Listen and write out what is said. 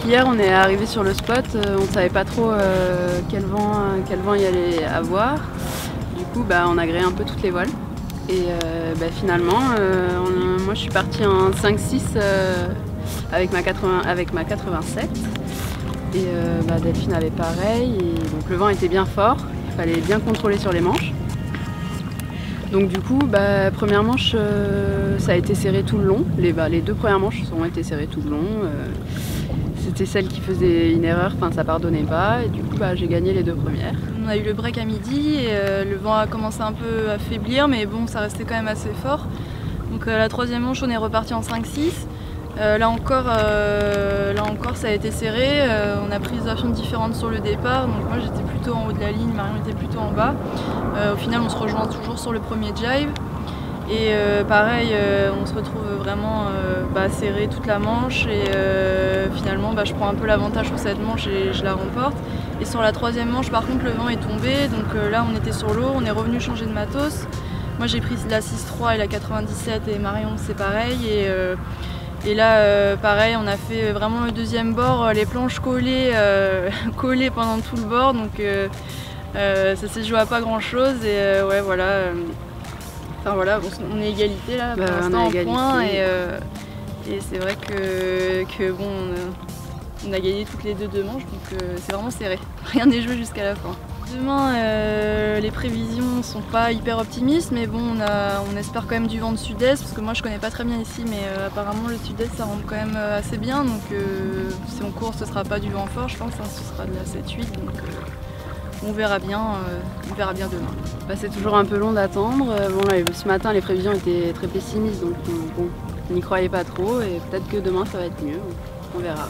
hier on est arrivé sur le spot, on ne savait pas trop quel vent il y allait avoir. Du coup on a gréé un peu toutes les voiles. Et finalement, moi je suis partie en 5-6 avec ma 87. Et Delphine avait pareil. Et donc le vent était bien fort, il fallait bien contrôler sur les manches. Donc du coup, première manche, ça a été serré tout le long. Les deux premières manches ont été serrées tout le long. C'était celle qui faisait une erreur, ça pardonnait pas. Et du coup, j'ai gagné les deux premières. On a eu le break à midi et le vent a commencé un peu à faiblir, mais bon, ça restait quand même assez fort. Donc la troisième manche, on est reparti en 5-6. Là encore, ça a été serré. On a pris des options différentes sur le départ. Donc moi, j'étais plutôt en haut de la ligne, Marion était plutôt en bas. Au final, on se rejoint toujours sur le premier jive. Et pareil, on se retrouve vraiment serré toute la manche. Et finalement, je prends un peu l'avantage sur cette manche et je la remporte. Et sur la troisième manche, par contre, le vent est tombé. Donc là, on était sur l'eau, on est revenu changer de matos. Moi, j'ai pris la 6-3 et la 97 et Marion, c'est pareil. Et là, pareil, on a fait vraiment le deuxième bord, les planches collées, collées pendant tout le bord. Donc ça s'est joué à pas grand-chose. Et ouais, voilà. Enfin voilà, on est égalité là, pour l'instant en points. Et c'est vrai que bon, on a gagné toutes les deux manches, donc c'est vraiment serré. Rien n'est joué jusqu'à la fin. Demain, les prévisions sont pas hyper optimistes, mais bon, on espère quand même du vent de sud-est, parce que moi je connais pas très bien ici, mais apparemment le sud-est ça rentre quand même assez bien, donc si on court ce sera pas du vent fort, je pense, ce sera de la 7-8, donc on verra bien demain. C'est toujours un peu long d'attendre. Ce matin les prévisions étaient très pessimistes, donc on n'y croyait pas trop, et peut-être que demain ça va être mieux, on verra.